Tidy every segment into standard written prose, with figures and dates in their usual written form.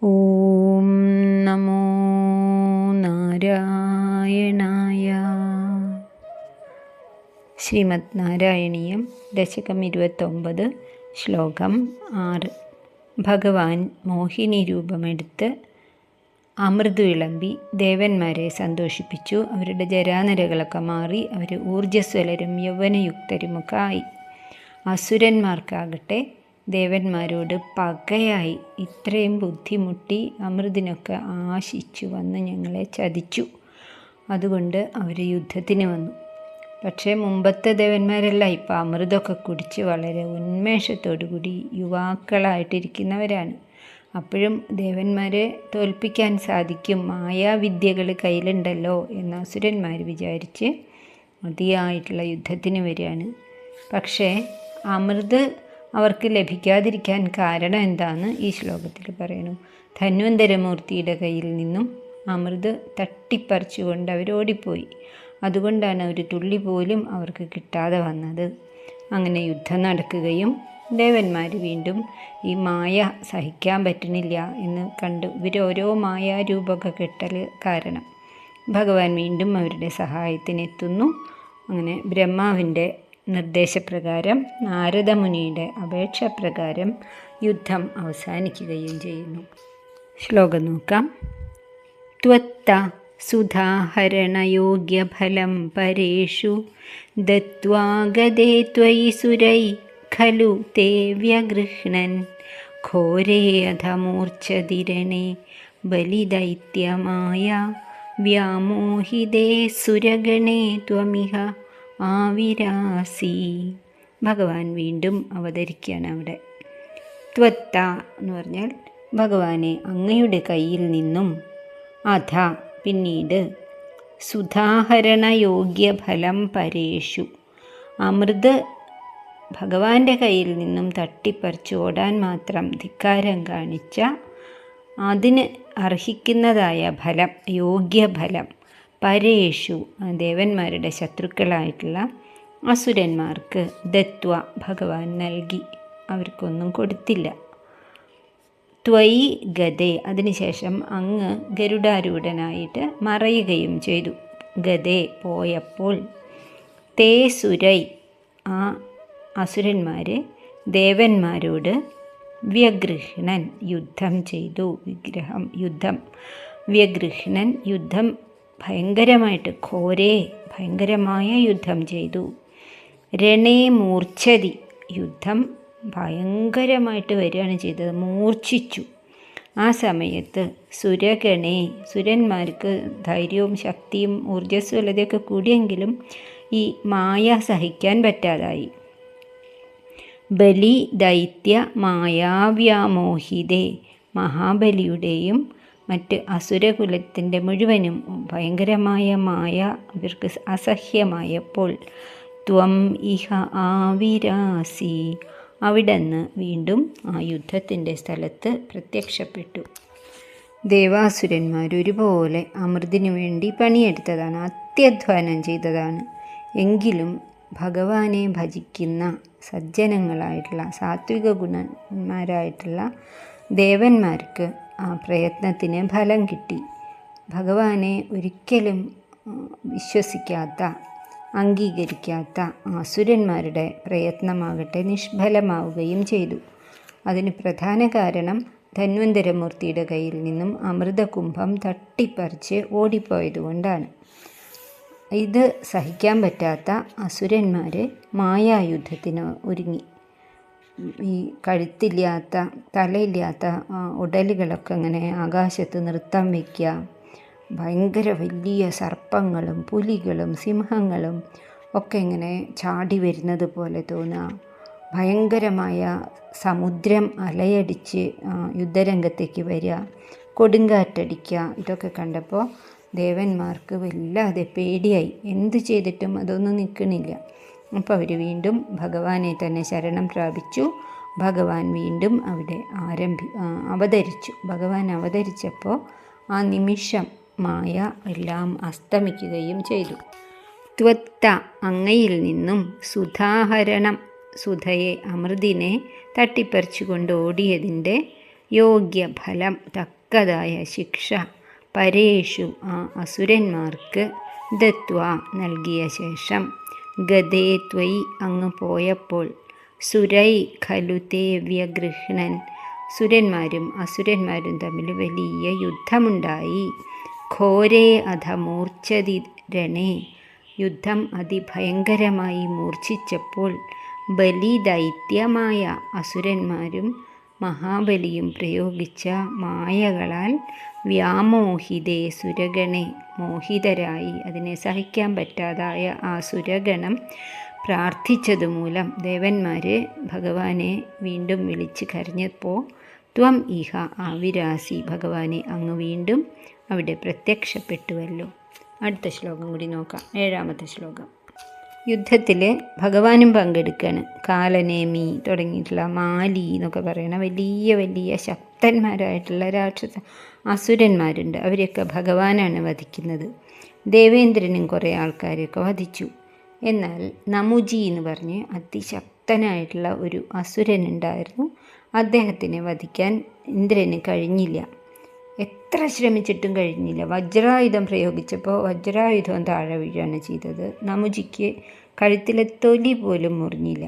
ഓം നമോ നാരായണായ. ശ്രീമദ് നാരായണീയം ദശകം 29 ശ്ലോകം 6. ഭഗവാൻ മോഹിനി രൂപമെടുത്ത് അമൃത് വിളമ്പി ദേവന്മാരെ സന്തോഷിപ്പിച്ചു. അവരുടെ ജരാനരകളൊക്കെ മാറി അവർ ഊർജ്ജസ്വലരും യൗവനയുക്തരുമൊക്കെ ആയി. അസുരന്മാർക്കാകട്ടെ ദേവന്മാരോട് പകയായി. ഇത്രയും ബുദ്ധിമുട്ടി അമൃതിനൊക്കെ ആശിച്ചു വന്ന് ഞങ്ങളെ ചതിച്ചു. അതുകൊണ്ട് അവർ യുദ്ധത്തിന് വന്നു. പക്ഷേ മുമ്പത്തെ ദേവന്മാരെല്ലാം ഇപ്പോൾ അമൃതമൊക്കെ കുടിച്ച് വളരെ ഉന്മേഷത്തോടുകൂടി യുവാക്കളായിട്ടിരിക്കുന്നവരാണ്. അപ്പോഴും ദേവന്മാരെ തോൽപ്പിക്കാൻ സാധിക്കും, മായാവിദ്യകൾ കയ്യിലുണ്ടല്ലോ എന്ന് അസുരന്മാർ വിചാരിച്ച് അതിയായിട്ടുള്ള യുദ്ധത്തിന് വരികയാണ്. പക്ഷേ അമൃത് അവർക്ക് ലഭിക്കാതിരിക്കാൻ കാരണം എന്താണെന്ന് ഈ ശ്ലോകത്തിൽ പറയുന്നു. ധന്വന്തരമൂർത്തിയുടെ കയ്യിൽ നിന്നും അമൃത് തട്ടിപ്പറിച്ചുകൊണ്ട് അവരോടിപ്പോയി. അതുകൊണ്ടാണ് ഒരു തുള്ളി പോലും അവർക്ക് കിട്ടാതെ വന്നത്. അങ്ങനെ യുദ്ധം നടക്കുകയും ദേവന്മാർ വീണ്ടും ഈ മായ സഹിക്കാൻ പറ്റുന്നില്ല എന്ന് കണ്ടു ഇവരോരോ മായാരൂപമൊക്കെ കെട്ടൽ കാരണം ഭഗവാൻ വീണ്ടും അവരുടെ സഹായത്തിനെത്തുന്നു. അങ്ങനെ ബ്രഹ്മാവിൻ്റെ നിർദ്ദേശപ്രകാരം നാരദമുനിയുടെ അപേക്ഷാപ്രകാരം യുദ്ധം അവസാനിക്കുകയും ചെയ്യുന്നു. ശ്ലോകം നോക്കാം. ത്വത്ത സുധാഹരണയോഗ്യഫലം പരേഷു ദത്വാഗതേ ത്വയി സുരൈ ഖലു തേ വ്യഗൃഹ്ണൻ ഘോരേ അധമൂർച്ഛതിരണേ ബലിദൈത്യമായ വ്യാമോഹിതേ സുരഗണേ ത്വമിഹ ആവിരാസി. ഭഗവാൻ വീണ്ടും അവതരിക്കുകയാണ് അവിടെ. ത്വത്ത എന്ന് പറഞ്ഞാൽ ഭഗവാനെ അങ്ങയുടെ കയ്യിൽ നിന്നും അധ പിന്നീട് സുധാഹരണയോഗ്യഫലം പരേഷു അമൃത് ഭഗവാന്റെ കയ്യിൽ നിന്നും തട്ടിപ്പറിച്ച് ഓടാൻ മാത്രം ധിക്കാരം കാണിച്ച അതിന് അർഹിക്കുന്നതായ ഫലം, യോഗ്യഫലം പരേഷു ദേവന്മാരുടെ ശത്രുക്കളായിട്ടുള്ള അസുരന്മാർക്ക് ദത്വ ഭഗവാൻ നൽകി, അവർക്കൊന്നും കൊടുത്തില്ല. ത്വയി ഗതേ അതിനുശേഷം അങ്ങ് ഗരുഡാരൂഢനായിട്ട് മറയുകയും ചെയ്തു. ഗതേ പോയപ്പോൾ തേ സുരൈ ആ അസുരന്മാർ ദേവന്മാരോട് വ്യഗൃഹ്ണൻ യുദ്ധം ചെയ്തു. വിഗ്രഹം യുദ്ധം, വ്യഗൃഹ്ണൻ യുദ്ധം ഭയങ്കരമായിട്ട്, ഘോരേ ഭയങ്കരമായ യുദ്ധം ചെയ്തു. രണേ മൂർച്ഛതി യുദ്ധം ഭയങ്കരമായിട്ട് വരികയാണ് ചെയ്തത്, മൂർച്ഛിച്ചു. ആ സമയത്ത് സുരഗണേ സുരന്മാർക്ക് ധൈര്യവും ശക്തിയും ഊർജ്ജസ്വലതയൊക്കെ കൂടിയെങ്കിലും ഈ മായ സഹിക്കാൻ പറ്റാതായി. ബലി ദൈത്യ മായാവ്യാമോഹിതേ മഹാബലിയുടെയും മറ്റ് അസുരകുലത്തിൻ്റെ മുഴുവനും ഭയങ്കരമായ മായ ഇവർക്ക് അസഹ്യമായപ്പോൾ ത്വം ഇഹ ആവിരാസി അവിടുന്ന് വീണ്ടും ആ യുദ്ധത്തിൻ്റെ സ്ഥലത്ത് പ്രത്യക്ഷപ്പെട്ടു. ദേവാസുരന്മാർ ഒരുപോലെ അമൃതിനു വേണ്ടി പണിയെടുത്തതാണ്, അത്യധ്വാനം ചെയ്തതാണ്. എങ്കിലും ഭഗവാനെ ഭജിക്കുന്ന സജ്ജനങ്ങളായിട്ടുള്ള സാത്വിക ഗുണന്മാരായിട്ടുള്ള ദേവന്മാർക്ക് ആ പ്രയത്നത്തിന് ഫലം കിട്ടി. ഭഗവാനെ ഒരിക്കലും വിശ്വസിക്കാത്ത, അംഗീകരിക്കാത്ത അസുരന്മാരുടെ പ്രയത്നമാകട്ടെ നിഷ്ഫലമാവുകയും ചെയ്തു. അതിന് പ്രധാന കാരണം ധന്വന്തരമൂർത്തിയുടെ കയ്യിൽ നിന്നും അമൃതകുംഭം തട്ടിപ്പറിച്ച് ഓടിപ്പോയതുകൊണ്ടാണ്. ഇത് സഹിക്കാൻ പറ്റാത്ത അസുരന്മാർ മായായുദ്ധത്തിന് ഒരുങ്ങി. ഈ കഴുത്തില്ലാത്ത, തലയില്ലാത്ത ഉടലുകളൊക്കെ അങ്ങനെ ആകാശത്ത് നൃത്തം വയ്ക്കുക, ഭയങ്കര വലിയ സർപ്പങ്ങളും പുലികളും സിംഹങ്ങളും ഒക്കെ ഇങ്ങനെ ചാടി വരുന്നത് പോലെ തോന്നുക, ഭയങ്കരമായ സമുദ്രം അലയടിച്ച് യുദ്ധരംഗത്തേക്ക് വരിക, കൊടുങ്കാറ്റടിക്കുക, ഇതൊക്കെ കണ്ടപ്പോൾ ദേവന്മാർക്ക് വല്ലാതെ പേടിയായി. എന്ത് ചെയ്തിട്ടും അതൊന്നും നിൽക്കണില്ല. അപ്പോൾ അവർ വീണ്ടും ഭഗവാനെ തന്നെ ശരണം പ്രാപിച്ചു. ഭഗവാൻ വീണ്ടും അവിടെ അവതരിച്ചു. ഭഗവാൻ അവതരിച്ചപ്പോൾ ആ നിമിഷം മായ എല്ലാം അസ്തമിക്കുകയും ചെയ്തു. ത്വത്ത അങ്ങയിൽ നിന്നും സുധാഹരണം സുധയെ അമൃതിനെ തട്ടിപ്പറിച്ചു കൊണ്ട് ഓടിയതിൻ്റെ യോഗ്യഫലം തക്ക തക്കതായ ശിക്ഷ പരേഷു ആ അസുരന്മാർക്ക് ദത്വ നൽകിയ ശേഷം ഗതേ ത്വയി അങ്ങ് പോയപ്പോൾ സുരൈ ഖലു തേ വ്യഗൃഹ്ണൻ സുരന്മാരും അസുരന്മാരും തമ്മിൽ വലിയ യുദ്ധമുണ്ടായി. ഘോരേ അധ മൂർച്ഛതി രണേ യുദ്ധം അതിഭയങ്കരമായി മൂർച്ഛിച്ചപ്പോൾ ബലിദൈത്യമായ അസുരന്മാരും മഹാബലിയും പ്രയോഗിച്ച മായകളാൽ വ്യാമോഹിതേ സുരഗണേ മോഹിതരായി അതിനെ സഹിക്കാൻ പറ്റാതായ ആ സുരഗണം പ്രാർത്ഥിച്ചതുമൂലം ദേവന്മാർ ഭഗവാനെ വീണ്ടും വിളിച്ച് കരഞ്ഞപ്പോൾ ത്വം ഇഹ ആവിരാസി ഭഗവാനെ അങ്ങ് വീണ്ടും അവിടെ പ്രത്യക്ഷപ്പെട്ടുവല്ലോ. അടുത്ത ശ്ലോകം കൂടി നോക്കാം. 7ാമത്തെ ശ്ലോകം. യുദ്ധത്തിൽ ഭഗവാനും പങ്കെടുക്കുകയാണ്. കാലനേമി തുടങ്ങിയിട്ടുള്ള മാലി എന്നൊക്കെ പറയുന്ന വലിയ വലിയ ശക്തന്മാരായിട്ടുള്ള അസുരന്മാരുണ്ട്. അവരെയൊക്കെ ഭഗവാനാണ് വധിക്കുന്നത്. ദേവേന്ദ്രനും കുറേ ആൾക്കാരെയൊക്കെ വധിച്ചു. എന്നാൽ നമുജി എന്ന് പറഞ്ഞ് അതിശക്തനായിട്ടുള്ള ഒരു അസുരനുണ്ടായിരുന്നു. അദ്ദേഹത്തിനെ വധിക്കാൻ ഇന്ദ്രന് കഴിഞ്ഞില്ല. എത്ര ശ്രമിച്ചിട്ടും കഴിഞ്ഞില്ല. വജ്രായുധം പ്രയോഗിച്ചപ്പോൾ വജ്രായുധം താഴെ വീഴുകയാണ് ചെയ്തത്. നമുജിക്ക് കഴുത്തിലെ തൊലി പോലും മുറിഞ്ഞില്ല.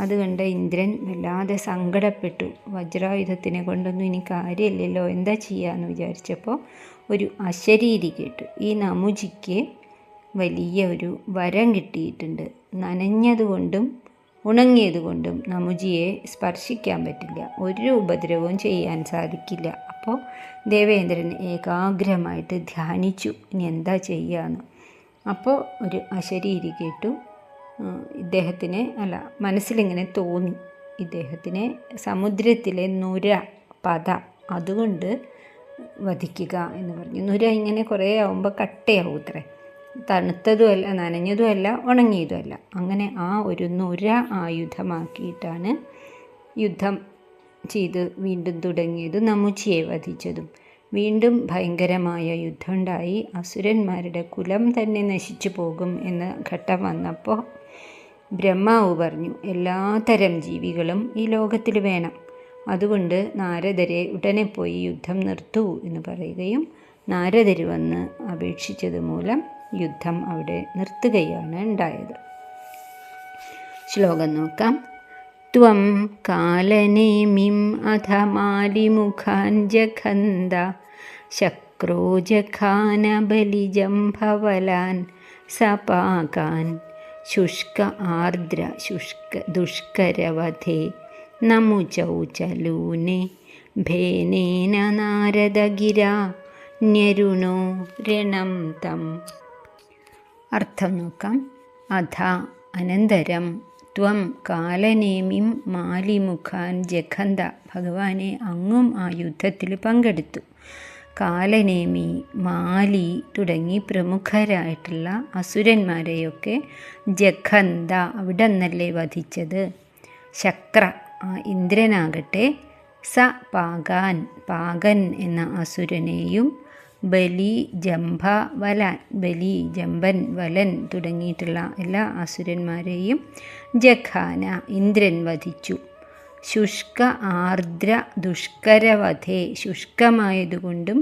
അതുകൊണ്ട് ഇന്ദ്രൻ വല്ലാതെ സങ്കടപ്പെട്ടു. വജ്രായുധത്തിനെ കൊണ്ടൊന്നും ഇനി കാര്യമില്ലല്ലോ, എന്താ ചെയ്യാന്ന് വിചാരിച്ചപ്പോൾ ഒരു അശരീരി കേട്ടു. ഈ നമുജിക്ക് വലിയ ഒരു വരം കിട്ടിയിട്ടുണ്ട്. നനഞ്ഞതുകൊണ്ടും ഉണങ്ങിയതുകൊണ്ടും നമുജിയെ സ്പർശിക്കാൻ പറ്റില്ല, ഒരു ഉപദ്രവവും ചെയ്യാൻ സാധിക്കില്ല. അപ്പോൾ ദേവേന്ദ്രൻ ഏകാഗ്രമായിട്ട് ധ്യാനിച്ചു ഇനി എന്താ ചെയ്യാന്ന്. അപ്പോൾ ഒരു അശരീരി കേട്ടു. ഇദ്ദേഹത്തിന് മനസ്സിലിങ്ങനെ തോന്നി, ഇദ്ദേഹത്തിനെ സമുദ്രത്തിലെ നുര പത അതുകൊണ്ട് വധിക്കുക എന്ന് പറഞ്ഞു. നുര ഇങ്ങനെ കുറേ ആവുമ്പോൾ കട്ടയാവും അത്രേ. തണുത്തതുമല്ല നനഞ്ഞതുമല്ല ഉണങ്ങിയതുമല്ല. അങ്ങനെ ആ ഒരു നുര ആയുധമാക്കിയിട്ടാണ് യുദ്ധം ചെയ്ത് വീണ്ടും തുടങ്ങിയത്, നമുജിയെ വധിച്ചതും. വീണ്ടും ഭയങ്കരമായ യുദ്ധമുണ്ടായി. അസുരന്മാരുടെ കുലം തന്നെ നശിച്ചു പോകും എന്ന ഘട്ടം വന്നപ്പോൾ ബ്രഹ്മാവ് പറഞ്ഞു, എല്ലാത്തരം ജീവികളും ഈ ലോകത്തിൽ വേണം, അതുകൊണ്ട് നാരദരെ ഉടനെ പോയി യുദ്ധം നിർത്തൂ എന്ന് പറയുകയും നാരദർ വന്ന് അപേക്ഷിച്ചത് മൂലം യുദ്ധം അവിടെ നിർത്തുകയാണ് ഉണ്ടായത്. ശ്ലോകം നോക്കാം. ത്വം കാലനേമിം അധമാലിമുഖാൻ ജഖന്ത ശക്രോ ജഖാന ബലിജംഭവലാൻ സപാകാൻ ശുഷ്ക ആർദ്ര ദുഷ്കരവധേ നമുചൗ ചലൂനെ ഭേനേന നാരദഗിരാ ന്യരുണോ രണം തം. അർത്ഥം നോക്കാം. അധ അനന്തരം ത്വം കാലനേമിം മാലിമുഖാൻ ജഖന്ത ഭഗവാനെ അങ്ങും ആ യുദ്ധത്തിൽ പങ്കെടുത്തു. കാലനേമി, മാലി തുടങ്ങി പ്രമുഖരായിട്ടുള്ള അസുരന്മാരെയൊക്കെ ജഖന്ത അവിടെ നിന്നല്ലേ വധിച്ചത്. ശക്ര ഇന്ദ്രനാകട്ടെ സ പാകാൻ പാകൻ എന്ന അസുരനെയും ബലി ജംഭ വലാൻ ബലി ജംബൻ വലൻ തുടങ്ങിയിട്ടുള്ള എല്ലാ അസുരന്മാരെയും ജഖാന ഇന്ദ്രൻ വധിച്ചു. ശുഷ്ക ആർദ്ര ദുഷ്കരവധേ ശുഷ്കമായതുകൊണ്ടും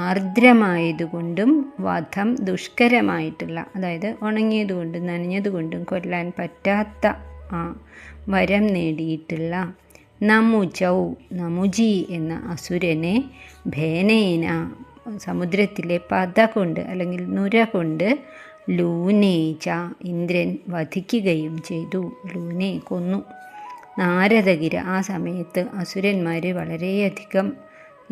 ആർദ്രമായതുകൊണ്ടും വധം ദുഷ്കരമായിട്ടുള്ള, അതായത് ഉണങ്ങിയതുകൊണ്ടും നനഞ്ഞതുകൊണ്ടും കൊല്ലാൻ പറ്റാത്ത ആ വരം നേടിയിട്ടുള്ള നമുചൗ നമുജി എന്ന അസുരനെ ഭേനേന സമുദ്രത്തിലെ പത കൊണ്ട് അല്ലെങ്കിൽ നുര കൊണ്ട് ലൂനേച്ച ഇന്ദ്രൻ വധിക്കുകയും ചെയ്തു. ലൂനെ കൊന്നു. നാരദഗിര ആ സമയത്ത് അസുരന്മാർ വളരെയധികം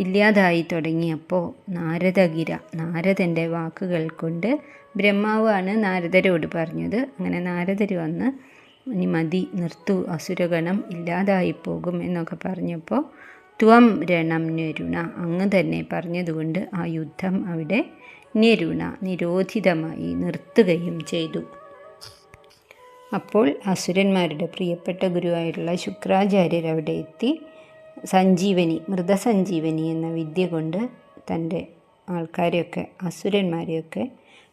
ഇല്ലാതായി തുടങ്ങിയപ്പോൾ നാരദഗിര നാരദൻ്റെ വാക്കുകൾ കൊണ്ട് ബ്രഹ്മാവാണ് നാരദരോട് പറഞ്ഞത്. അങ്ങനെ നാരദർ വന്ന് ഇനി മതി നിർത്തൂ, അസുരഗണം ഇല്ലാതായിപ്പോകും എന്നൊക്കെ പറഞ്ഞപ്പോൾ ത്വം രണം ന്യരുണ അങ്ങ് തന്നെ പറഞ്ഞതുകൊണ്ട് ആ യുദ്ധം അവിടെ ന്യരുണ നിരോധിതമായി നിർത്തുകയും ചെയ്തു. അപ്പോൾ അസുരന്മാരുടെ പ്രിയപ്പെട്ട ഗുരുവായിട്ടുള്ള ശുക്രാചാര്യർ അവിടെ എത്തി സഞ്ജീവനി മൃതസഞ്ജീവനി എന്ന വിദ്യ കൊണ്ട് തൻ്റെ ആൾക്കാരെയൊക്കെ അസുരന്മാരെയൊക്കെ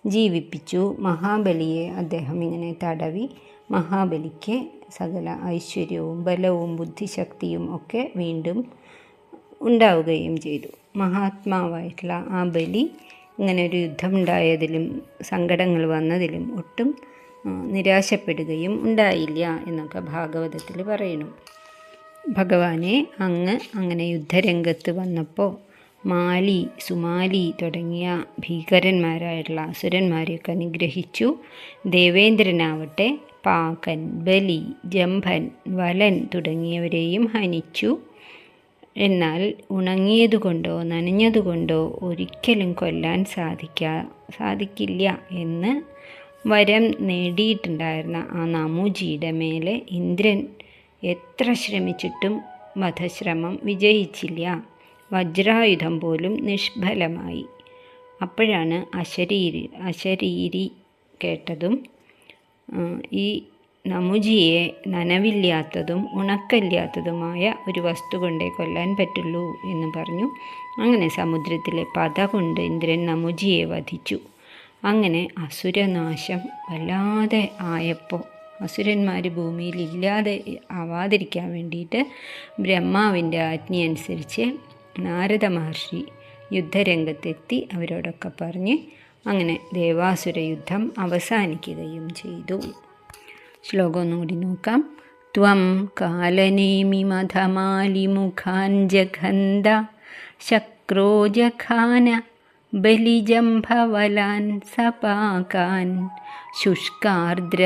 ജീവിപ്പിച്ചു. മഹാബലിയെ അദ്ദേഹം ഇങ്ങനെ തടവി മഹാബലിക്ക് സകല ഐശ്വര്യവും ബലവും ബുദ്ധിശക്തിയും ഒക്കെ വീണ്ടും ഉണ്ടാവുകയും ചെയ്തു. മഹാത്മാവായിട്ടുള്ള ആ ബലി ഇങ്ങനെ ഒരു യുദ്ധമുണ്ടായതിലും സങ്കടങ്ങൾ വന്നതിലും ഒട്ടും നിരാശപ്പെടുകയും ഉണ്ടായില്ല എന്നൊക്കെ ഭാഗവതത്തിൽ പറയുന്നു. ഭഗവാനെ അങ്ങ് അങ്ങനെ യുദ്ധരംഗത്ത് വന്നപ്പോൾ മാലി, സുമാലി തുടങ്ങിയ ഭീകരന്മാരായിട്ടുള്ള അസുരന്മാരെയൊക്കെ നിഗ്രഹിച്ചു. ദേവേന്ദ്രനാവട്ടെ പാകൻ, ബലി, ജംഭൻ, വലൻ തുടങ്ങിയവരെയും ഹനിച്ചു. എന്നാൽ ഉണങ്ങിയതുകൊണ്ടോ നനഞ്ഞതുകൊണ്ടോ ഒരിക്കലും കൊല്ലാൻ സാധിക്കില്ല എന്ന് വരം നേടിയിട്ടുണ്ടായിരുന്ന ആ നമുജിയുടെ മേലെ ഇന്ദ്രൻ എത്ര ശ്രമിച്ചിട്ടും വധശ്രമം വിജയിച്ചില്ല. വജ്രായുധം പോലും നിഷ്ഫലമായി. അപ്പോഴാണ് അശരീരി കേട്ടതും ഈ നമുജിയെ നനവില്ലാത്തതും ഉണക്കല്ലാത്തതുമായ ഒരു വസ്തു കൊണ്ടേ കൊല്ലാൻ പറ്റുള്ളൂ എന്ന് പറഞ്ഞു. അങ്ങനെ സമുദ്രത്തിലെ പത കൊണ്ട് ഇന്ദ്രൻ നമുജിയെ വധിച്ചു. അങ്ങനെ അസുരനാശം വല്ലാതെ ആയപ്പോൾ അസുരന്മാർ ഭൂമിയിൽ ഇല്ലാതെ ആവാതിരിക്കാൻ വേണ്ടിയിട്ട് ബ്രഹ്മാവിൻ്റെ ആജ്ഞയനുസരിച്ച് നാരദ മഹർഷി യുദ്ധരംഗത്തെത്തി അവരോടൊക്കെ പറഞ്ഞ് അങ്ങനെ ദേവാസുര യുദ്ധം അവസാനിക്കുകയും ചെയ്തു. ശ്ലോകം ഒന്നുകൂടി നോക്കാം. ത്വം കാലനേമി മധമാലിമുഖാൻ ജഘന്ത ശക്രോ ജഘാന ബലിജംഭവലാൻ സപാകാൻ ശുഷ്കാർദ്ര